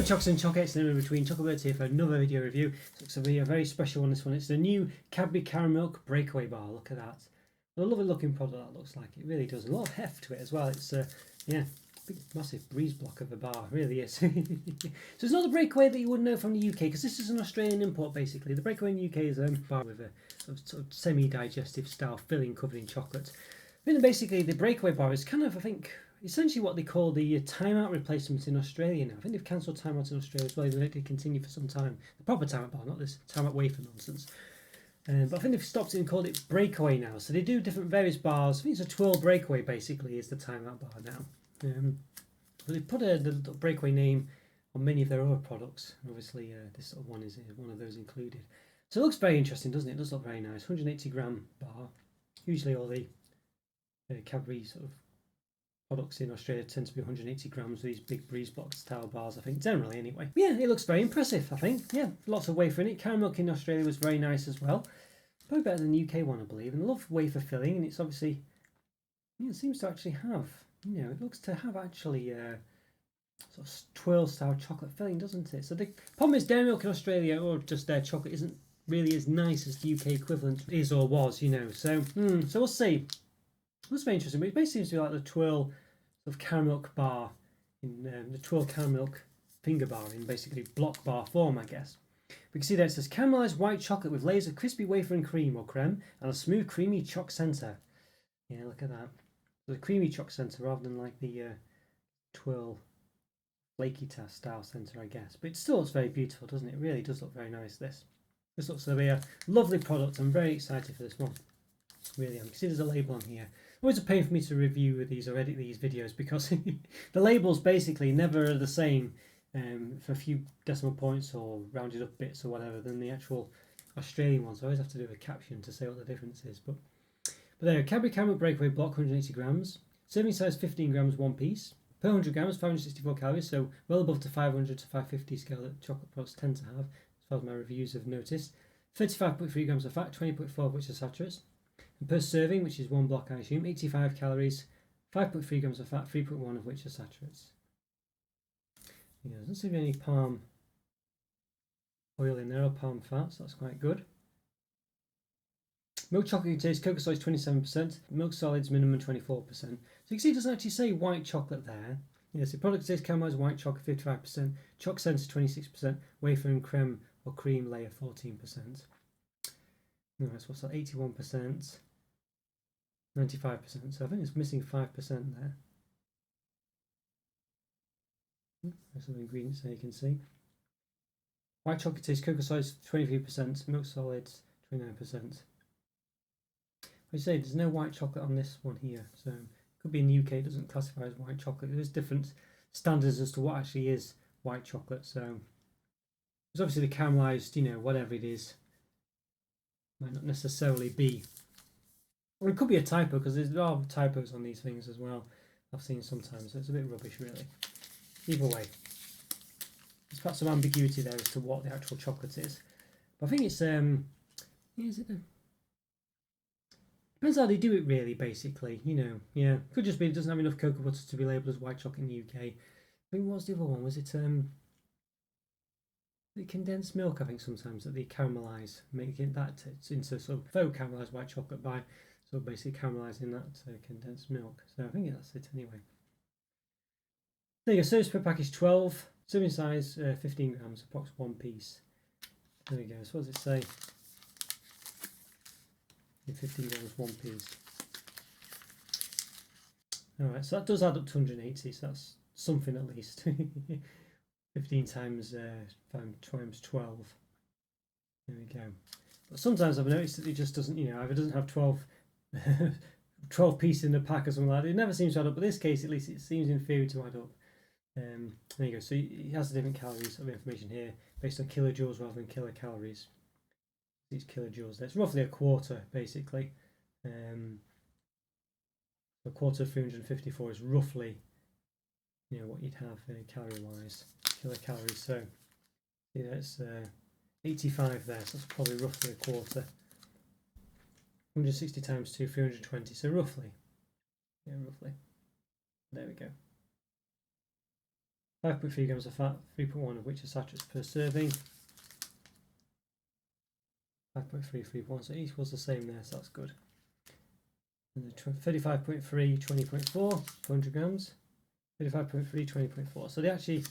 Chocks and Chocolates, and in between, Chocolates here for another video review. So it's going to be a very special one, this one. It's the new Cadbury Caramilk Breakaway Bar. Look at that. What a lovely looking product that looks like. It really does. A lot of heft to it as well. It's, yeah, big massive breeze block of a bar. It really is. So it's not the Breakaway that you would know from the UK, because this is an Australian import basically. The Breakaway in the UK is a bar with a sort of semi-digestive style filling covered in chocolate. I think basically the Breakaway Bar is kind of, I think, essentially what they call the Timeout replacement in Australia now. I think they've cancelled Timeout in Australia as well, even though it did continue for some time. The proper Timeout bar, not this Timeout wafer nonsense. But I think they've stopped it and called it Breakaway now. So they do different various bars. I think it's a twirl Breakaway basically is the Timeout bar now. But they put the Breakaway name on many of their other products. Obviously this sort of one is one of those included. So it looks very interesting, doesn't it? It does look very nice. 180 gram bar. Usually all the Cadbury sort of products in Australia tend to be 180 grams with these big breeze block style bars, I think, generally anyway. But yeah, it looks very impressive, I think. Yeah, lots of wafer in it. Caramilk in Australia was very nice as well. Probably better than the UK one, I believe. And I love wafer filling, and it's obviously, yeah, it seems to actually have, you know, it looks to have actually sort of twirl style chocolate filling, doesn't it? So the problem is Dairy Milk in Australia, or just their chocolate, isn't really as nice as the UK equivalent is or was, you know. So, so we'll see. That's very interesting, but it basically seems to be like the twirl sort of Caramilk bar, in the twirl Caramilk finger bar in basically block bar form, I guess. We can see there it says caramelized white chocolate with layers of crispy wafer and cream or creme and a smooth creamy choc centre. Yeah, look at that. The creamy choc centre rather than like the twirl flaky style centre, I guess. But it still looks very beautiful, doesn't it? It really does look very nice, this. This looks to be a lovely product. I'm very excited for this one. Really am. You can see there's a label on here. Always a pain for me to review these or edit these videos because the labels basically never are the same for a few decimal points or rounded up bits or whatever than the actual Australian ones. I always have to do a caption to say what the difference is. But there, Cadbury Caramilk Breakaway block, 180 grams. Serving size 15 grams, one piece. Per 100 grams, 564 calories, so well above the 500 to 550 scale that chocolate products tend to have, as far as my reviews have noticed. 35.3 grams of fat, 20.4 of which are saturates. And per serving, which is one block I assume, 85 calories, 5.3 grams of fat, 3.1 of which are saturates. Yeah, doesn't seem to be any palm oil in there or palm fat, so that's quite good. Milk chocolate contains cocoa solids 27%, milk solids minimum 24%. So you can see it doesn't actually say white chocolate there. Yes, the product says caramelized white chocolate 55%, choc centre 26%, wafer and creme or cream layer 14%. Nice, what's that? 81%, 95%. So I think it's missing 5% there. There's some ingredients there you can see. White chocolate tastes cocoa solids 23%, milk solids 29%. I say there's no white chocolate on this one here, so it could be in the UK it doesn't classify as white chocolate. There's different standards as to what actually is white chocolate. So there's obviously the caramelized, you know, whatever it is. Might not necessarily be, or it could be a typo because there are typos on these things as well. I've seen sometimes, so it's a bit rubbish really. Either way, there's perhaps some ambiguity there as to what the actual chocolate is. But I think it's is it depends how they do it really. Basically, you know, yeah, could just be it doesn't have enough cocoa butter to be labelled as white chocolate in the UK. I think what's the other one? Was it the condensed milk, I think sometimes that they caramelise, making that into sort of faux caramelised white chocolate by sort of basically caramelising that condensed milk. So I think that's it anyway. There you go, serves per package 12, serving size 15 grams, approx 1 piece. There we go, so what does it say? 15 grams, 1 piece. Alright, so that does add up to 180, so that's something at least. 15 times 12. There we go. But sometimes I've noticed that it just doesn't, you know, either doesn't have 12 pieces in the pack or something like that. It never seems to add up, but in this case at least it seems in theory to add up. There you go. So it has the different calories of information here based on kilojoules rather than kilocalories. These kilojoules there. It's roughly a quarter basically. A quarter of 354 is roughly, you know, what you'd have calorie wise. Kilocalories, so yeah, it's 85 there, so that's probably roughly a quarter. 160 times 2, 320, so roughly, yeah, roughly. There we go. 5.3 grams of fat, 3.1 of which are saturates per serving. 5.3, 3.1, so each was the same there, so that's good. And 35.3, 20.4, 400 grams. 35.3, 20.4. So they actually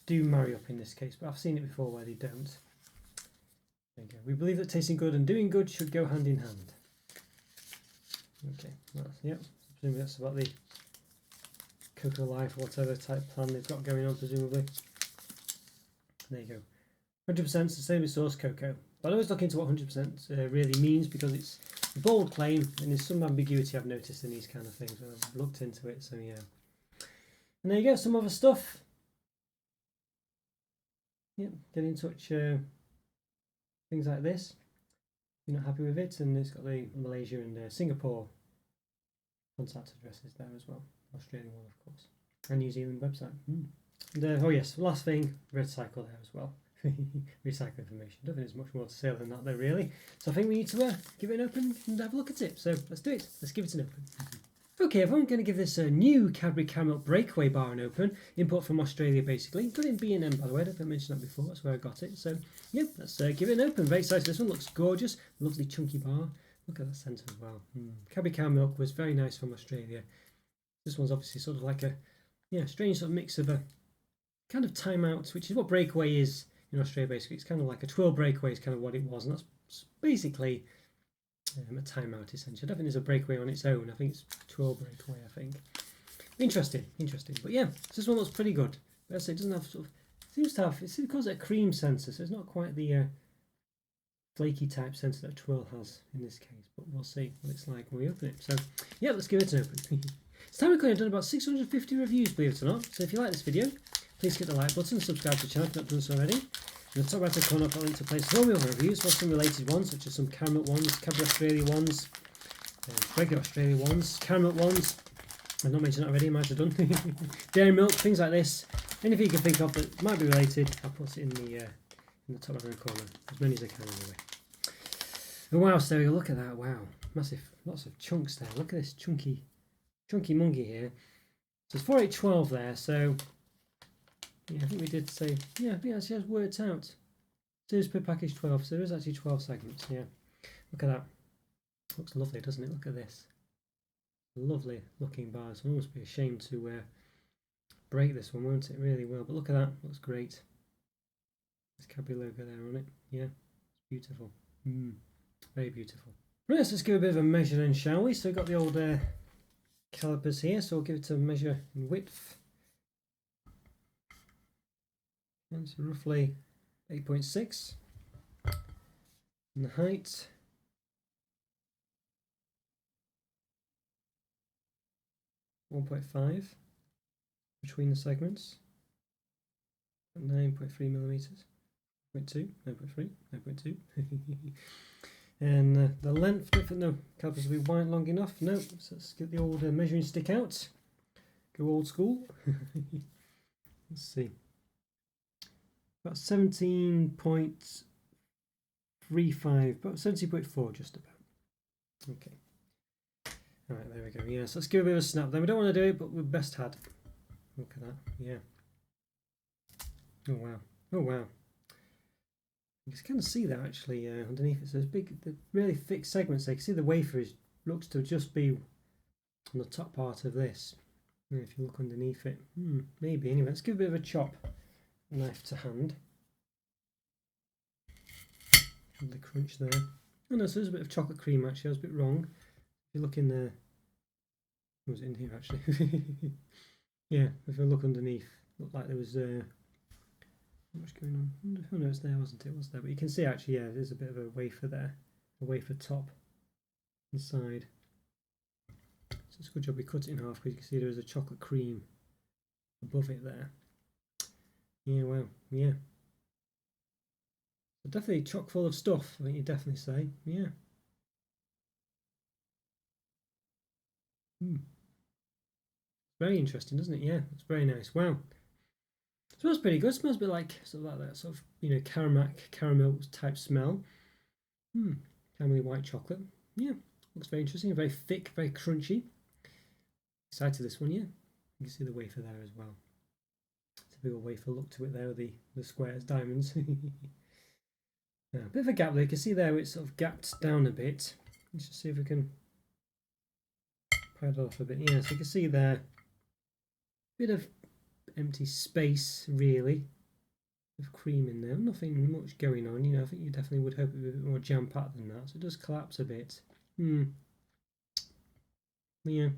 do marry up in this case, but I've seen it before where they don't. There you go. We believe that tasting good and doing good should go hand in hand. Okay, yep. Presumably that's about the Cocoa Life or whatever type plan they've got going on, presumably. There you go. 100% sustainably sourced cocoa. But I always look into what 100% really means, because it's a bold claim and there's some ambiguity I've noticed in these kind of things when I've looked into it. So yeah. And there you go, some other stuff. Yep, get in touch. Things like this. If you're not happy with it, and it's got the Malaysia and Singapore contact addresses there as well. Australian one, of course, and New Zealand website. And, oh yes, last thing, recycle there as well. Recycle information. Don't think there's much more to say than that, though, really. So I think we need to give it an open and have a look at it. So let's do it. Let's give it an open. Okay, everyone, going to give this a new Cadbury Caramilk Breakaway bar an open. Import from Australia, basically. Got it in B&M, by the way. I don't think I mentioned that before. That's where I got it. So, yeah, let's give it an open. Very excited. This one looks gorgeous. Lovely chunky bar. Look at that centre as well. Cadbury Caramilk was very nice from Australia. This one's obviously sort of like a strange sort of mix of a kind of timeout, which is what Breakaway is in Australia, basically. It's kind of like a twirl breakaway is kind of what it was, and that's basically a timeout, essentially. I don't think there's a breakaway on its own. I think it's twirl breakaway, I think. Interesting. But yeah, this one looks pretty good. But as I say, it doesn't have sort of, seems to have, it calls it a cream sensor, so it's not quite the flaky type sensor that twirl has in this case, but we'll see what it's like when we open it. So yeah, let's give it an open. It's time recording. I've done about 650 reviews, believe it or not. So if you like this video, please hit the like button and subscribe to the channel if you've not done so already. In the top right hand corner, I've got a link to places all my other reviews, plus some related ones, such as some Caramilk ones, Cadbury Australia ones, regular Australia ones, Caramilk ones. I've not mentioned that already, I might have done. Dairy milk, things like this. Anything you can think of that might be related, I'll put it in the top right hand corner, as many as I can anyway. Oh wow, Stereo, look at that, wow. Massive, lots of chunks there. Look at this chunky monkey here. So it's 4812 there, so yeah, I think we did say, yeah, I think it actually has worked out. Series per package 12, so there is actually 12 segments, yeah. Look at that. Looks lovely, doesn't it? Look at this. Lovely looking bars. I'll almost be ashamed to break this one, won't it? Really well, but look at that. Looks great. There's Cadbury logo there on it. Yeah, it's beautiful. Very beautiful. Right, so let's give a bit of a measure then, shall we? So we've got the old calipers here, so we'll give it a measure in width. And so roughly 8.6. And the height. 1.5 between the segments. 9.3 millimeters. 0.2, 9.3, 9.2. And the length, different. No, calipers will be wide long enough. No, so let's get the old measuring stick out. Go old school. Let's see. About 17.35, about 17.4 just about. Okay. Alright, there we go. Yeah, so let's give a bit of a snap then. We don't want to do it, but we best had. Look at that. Yeah. Oh wow. Oh wow. You can kind of see that actually underneath it. So there's big, the really thick segments there. You can see the wafer looks to just be on the top part of this. And if you look underneath it, maybe. Anyway, let's give a bit of a chop. Knife to hand. And the crunch there. Oh no, so there's a bit of chocolate cream actually. I was a bit wrong. If you look in there, it was in here actually. Yeah, if I look underneath, looked like there was not much going on. Oh no, it's there, wasn't it? It was there, but you can see actually, yeah, there's a bit of a wafer there, a wafer top inside. So it's a good job we cut it in half because you can see there is a chocolate cream above it there. Yeah, well, yeah. So definitely chock full of stuff, I think you definitely say, yeah. Very interesting, doesn't it? Yeah, it's very nice. Wow. It smells pretty good. It smells a bit like sort of like that sort of, you know, caramel type smell. Caramelly white chocolate. Yeah, looks very interesting. Very thick, very crunchy. Excited this one, yeah. You can see the wafer there as well. So a bit of a wafer look to it there, the squares, diamonds. Yeah, a bit of a gap there. You can see there it's sort of gapped down a bit. Let's just see if we can pad it off a bit. Yeah, so you can see there, bit of empty space really, of cream in there. Nothing much going on. You know, I think you definitely would hope it would be a bit more jam-packed than that. So it does collapse a bit. Yeah.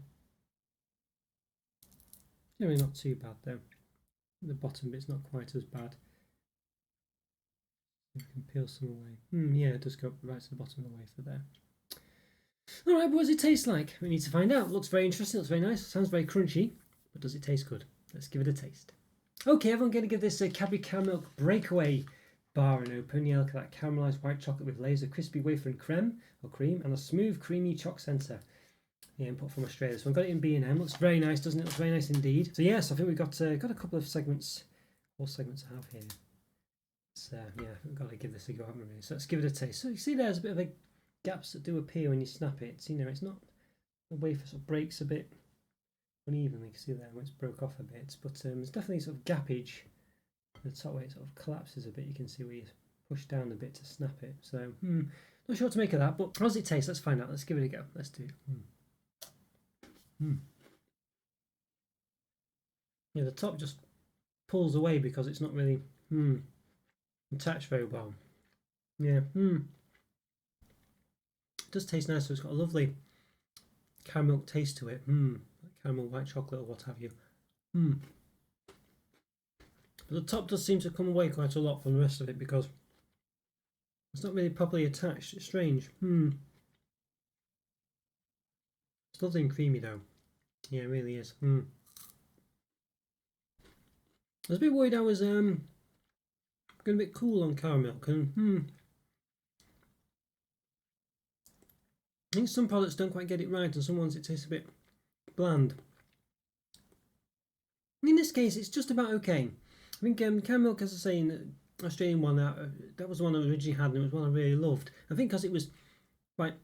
Generally not too bad though. The bottom bit's not quite as bad. You can peel some away. Yeah, it does go right to the bottom of the wafer there. Alright, what does it taste like? We need to find out. Looks very interesting, looks very nice, sounds very crunchy, but does it taste good? Let's give it a taste. Okay, everyone going to give this a Cadbury Caramilk Breakaway bar an open. Yeah, look at that caramelised white chocolate with layers of crispy wafer and creme, or cream, and a smooth creamy choc centre. Yeah, import from Australia. So I've got it in B&M. Looks very nice, doesn't it? Looks very nice indeed. So yes, I think we've got a couple of segments, all segments I have here. So yeah, we've got to give this a go, haven't we? So let's give it a taste. So you see there's a bit of a gaps that do appear when you snap it. So, you know, it's not, the wafer sort of breaks a bit unevenly. You can see there when it's broke off a bit, but there's definitely sort of gappage at the top where it sort of collapses a bit. You can see where you push down a bit to snap it. So not sure what to make of that, but how does it taste? Let's find out. Let's give it a go. Let's do it. Yeah, the top just pulls away because it's not really attached very well. Yeah. It does taste nice, so it's got a lovely caramel taste to it. Like caramel white chocolate or what have you. But the top does seem to come away quite a lot from the rest of it because it's not really properly attached. It's strange. It's lovely and creamy though. Yeah, it really is. I was a bit worried I was going a bit cool on Caramilk, and I think some products don't quite get it right, and some ones it tastes a bit bland. In this case, it's just about okay. I think Caramilk, as I say, in the Australian one, that was the one I originally had, and it was one I really loved. I think because it was quite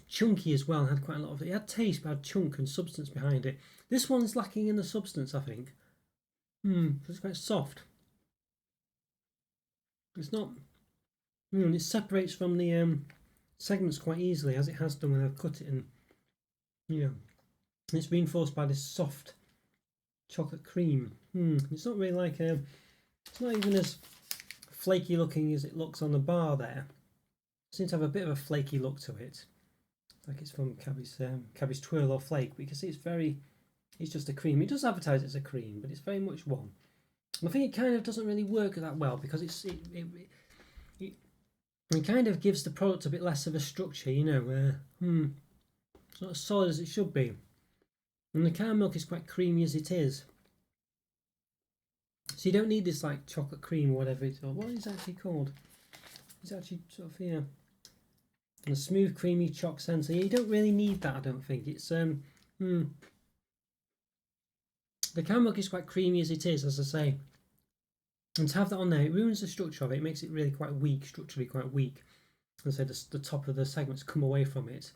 chunky as well, had quite a lot of it. It had taste, but had chunk and substance behind it. This one's lacking in the substance, I think. It's quite soft. It's not. It separates from the segments quite easily, as it has done when I've cut it, and it's reinforced by this soft chocolate cream. It's not really like it's not even as flaky looking as it looks on the bar there. It seems to have a bit of a flaky look to it, like it's from Cadbury's Twirl or Flake. But you can see it's just a cream. It does advertise it's a cream, but it's very much one. And I think it kind of doesn't really work that well because it kind of gives the product a bit less of a structure, you know. It's not as solid as it should be. And the Caramilk is quite creamy as it is. So you don't need this like chocolate cream or whatever it's, or what is it actually called? It's actually sort of, yeah, a smooth creamy choc centre. You don't really need that, I don't think. It's the Caramilk is quite creamy as it is, as I say. And to have that on there, it ruins the structure of it. It makes it really quite weak, structurally quite weak. And so the top of the segments come away from it.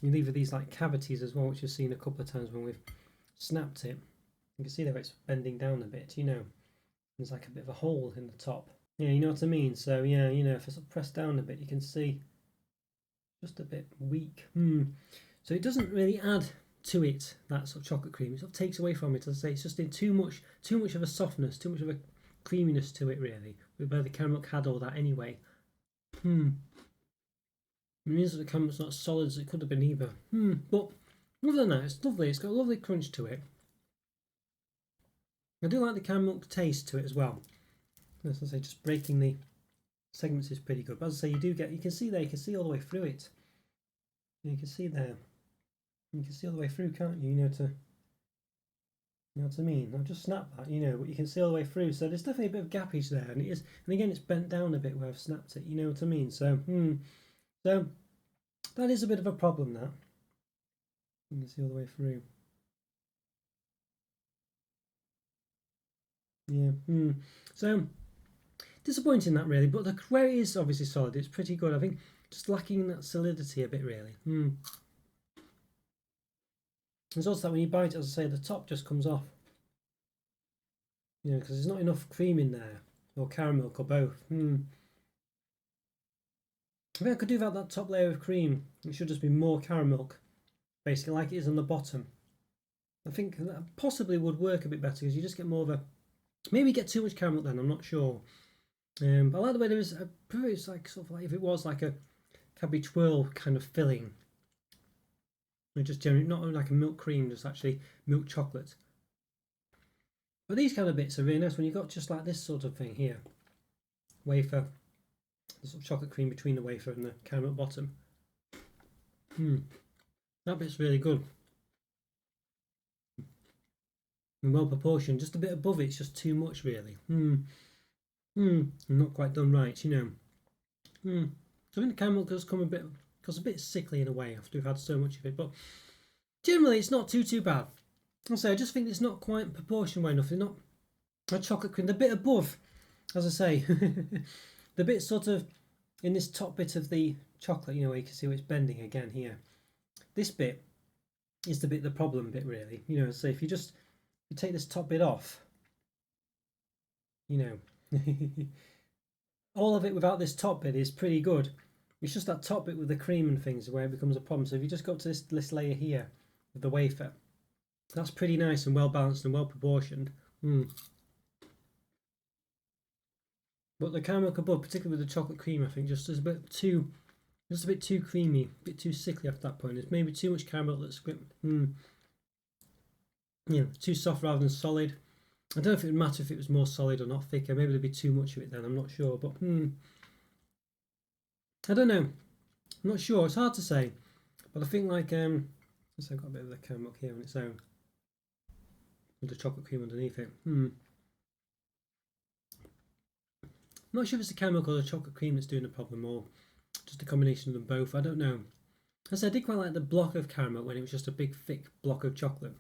You leave with these like cavities as well, which you've seen a couple of times when we've snapped it. You can see there it's bending down a bit, you know. There's like a bit of a hole in the top. Yeah, you know what I mean? So yeah, you know, if I sort of press down a bit, you can see just a bit weak. So it doesn't really add to it, that sort of chocolate cream. It sort of takes away from it, as I say. It's just in too much of a softness, too much of a creaminess to it, really. Where the Caramilk had all that anyway. It means that the Caramilk's not as solid as it could have been either. But other than that, it's lovely. It's got a lovely crunch to it. I do like the Caramilk taste to it as well. As I say, just breaking the segments is pretty good. But as I say, you can see there, you can see all the way through it. You can see there. You can see all the way through, can't you? You know what I mean? I've just snapped that, you know, but you can see all the way through. So there's definitely a bit of gappage there, and again, it's bent down a bit where I've snapped it. You know what I mean? So, so that is a bit of a problem. That you can see all the way through. Yeah. So disappointing that really, but where it is obviously solid, it's pretty good. I think just lacking that solidity a bit really. There's also that when you bite it, as I say, the top just comes off. You know, because there's not enough cream in there, or caramel, or both. I think I could do without that top layer of cream. It should just be more caramel, basically like it is on the bottom. I think that possibly would work a bit better because you just get more of a, maybe get too much caramel then, I'm not sure. But I like the way there is, I prefer it's like sort of like if it was like a Cadbury twirl kind of filling. And just generally, not like a milk cream, just actually milk chocolate. But these kind of bits are really nice when you've got just like this sort of thing here. Wafer, the sort of chocolate cream between the wafer and the caramel bottom. That bit's really good. And well proportioned, just a bit above it's just too much really. Not quite done right, you know. So I think the caramel does come a bit sickly in a way after we've had so much of it, but generally it's not too bad. I say I just think it's not quite proportioned well enough. It's not a chocolate cream. The bit above, as I say, the bit sort of in this top bit of the chocolate, you know, where you can see where it's bending again here. This bit is the problem bit really. You know, so if you take this top bit off, you know, all of it without this top bit is pretty good. It's just that top bit with the cream and things where it becomes a problem. So if you just go up to this layer here of the wafer, that's pretty nice and well balanced and well proportioned. But the Caramilk above, particularly with the chocolate cream, I think just is a bit too creamy, a bit too sickly after that point. It's maybe too much caramel that's too soft rather than solid. I don't know if it would matter if it was more solid or not thicker. Maybe there'd be too much of it then. I'm not sure, but I don't know. I'm not sure. It's hard to say. But I think like so I've got a bit of the Caramilk here on its own with the chocolate cream underneath it. I'm not sure if it's the Caramilk or the chocolate cream that's doing the problem, or just a combination of them both. I don't know. As I did quite like the block of caramel when it was just a big thick block of chocolate,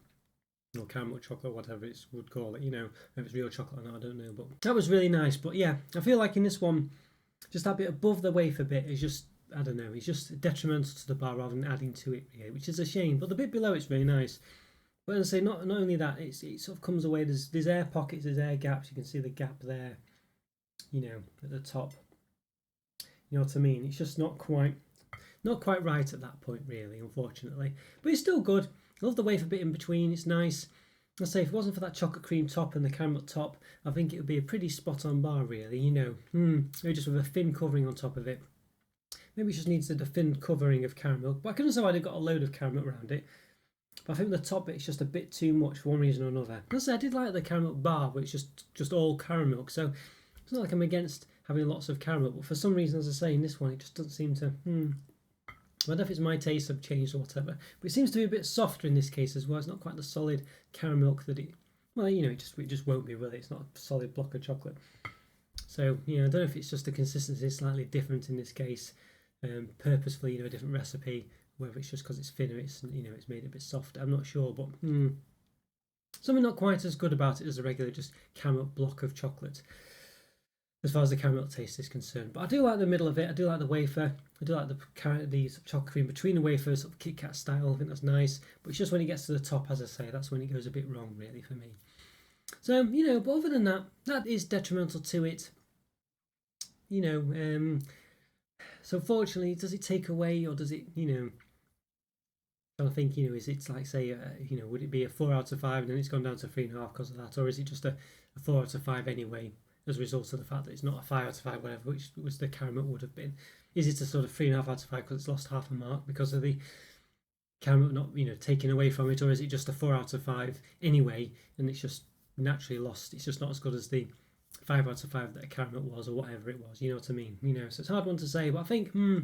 or caramel chocolate, whatever it would call it. You know, if it's real chocolate or not, I don't know. But that was really nice. But yeah, I feel like in this one, just that bit above the wafer bit is just, I don't know, it's just detrimental to the bar rather than adding to it, really, which is a shame. But the bit below it's really nice. But as I say, not only that, it sort of comes away. There's air pockets, there's air gaps. You can see the gap there, you know, at the top. You know what I mean? It's just not quite right at that point, really, unfortunately. But it's still good. I love the wafer bit in between. It's nice. I say if it wasn't for that chocolate cream top and the caramel top, I think it would be a pretty spot on bar, really. You know, maybe just with a thin covering on top of it. Maybe it just needs a thin covering of caramel. But I can understand why they've got a load of caramel around it. But I think the top bit is just a bit too much for one reason or another. I did like the Caramilk Bar, but it's just all caramel. So it's not like I'm against having lots of caramel, but for some reason, as I say, in this one, it just doesn't seem to. I don't know if it's my tastes have changed or whatever, but it seems to be a bit softer in this case as well. It's not quite the solid Caramilk that it. Well, you know, it just won't be, really. It's not a solid block of chocolate. So, you know, I don't know if it's just the consistency is slightly different in this case, purposefully, you know, a different recipe. Whether it's just because it's thinner, it's, you know, it's made it a bit softer. I'm not sure, but something not quite as good about it as a regular just Caramilk block of chocolate, as far as the caramel taste is concerned. But I do like the middle of it. I do like the wafer. I do like the chocolate cream between the wafers, sort of Kit Kat style. I think that's nice. But it's just when it gets to the top, as I say, that's when it goes a bit wrong, really, for me. So, you know, but other than that, that is detrimental to it. You know, so fortunately, does it take away or does it, you know, I think, you know, is it like, say, you know, would it be a 4 out of 5 and then it's gone down to 3.5 because of that? Or is it just a 4 out of 5 anyway, as a result of the fact that it's not a 5 out of 5, whatever, which was the caramel would have been? Is it a sort of 3.5 out of 5 because it's lost half a mark because of the caramel not, you know, taken away from it? Or is it just a 4 out of 5 anyway and it's just naturally lost? It's just not as good as the 5 out of 5 that a caramel was, or whatever it was, you know what I mean? You know, so it's a hard one to say, but I think for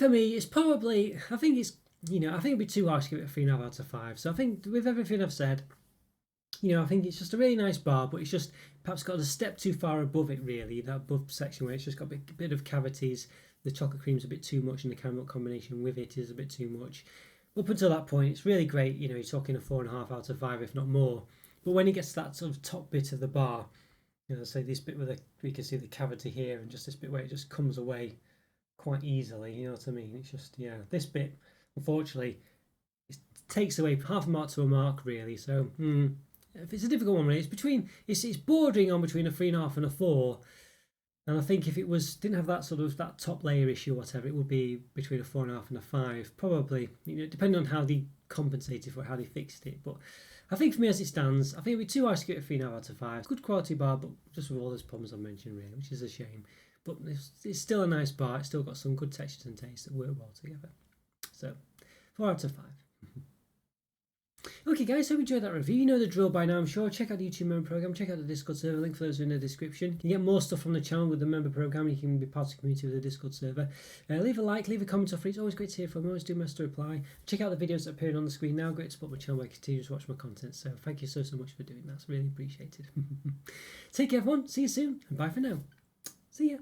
me, it's probably, I think it's, you know, I think it'd be too harsh to give it a 3.5 out of 5. So I think with everything I've said, you know, I think it's just a really nice bar, but it's just perhaps got a step too far above it, really, that above section where it's just got a bit of cavities. The chocolate cream's a bit too much, and the caramel combination with it is a bit too much. Up until that point, it's really great. You know, you're talking a 4.5 out of 5, if not more. But when it gets to that sort of top bit of the bar, you know, say this bit where we can see the cavity here, and just this bit where it just comes away quite easily, you know what I mean? It's just, yeah, this bit, unfortunately, it takes away half a mark to a mark, really. So, it's a difficult one, really. It's bordering on between a 3.5 and a 4. And I think if it didn't have that sort of that top layer issue or whatever, it would be between a 4.5 and a 5, probably. Depending on how they compensated for it, how they fixed it. But I think for me as it stands, I think it'd be too high to get a 3.5 out of 5. Good quality bar, but just with all those problems I mentioned, really, which is a shame. But it's still a nice bar. It's still got some good textures and tastes that work well together. So 4 out of 5. Okay guys, hope you enjoyed that review. You know the drill by now, I'm sure. Check out the YouTube member program, check out the Discord server, link for those in the description. You can get more stuff from the channel with the member program, you can be part of the community with the Discord server. Leave a like, leave a comment or free, it's always great to hear from you, always do my best to reply. Check out the videos that appear on the screen now, great to support my channel by continuing to watch my content, so thank you so much for doing that, it's really appreciated. Take care everyone, see you soon, and bye for now. See ya.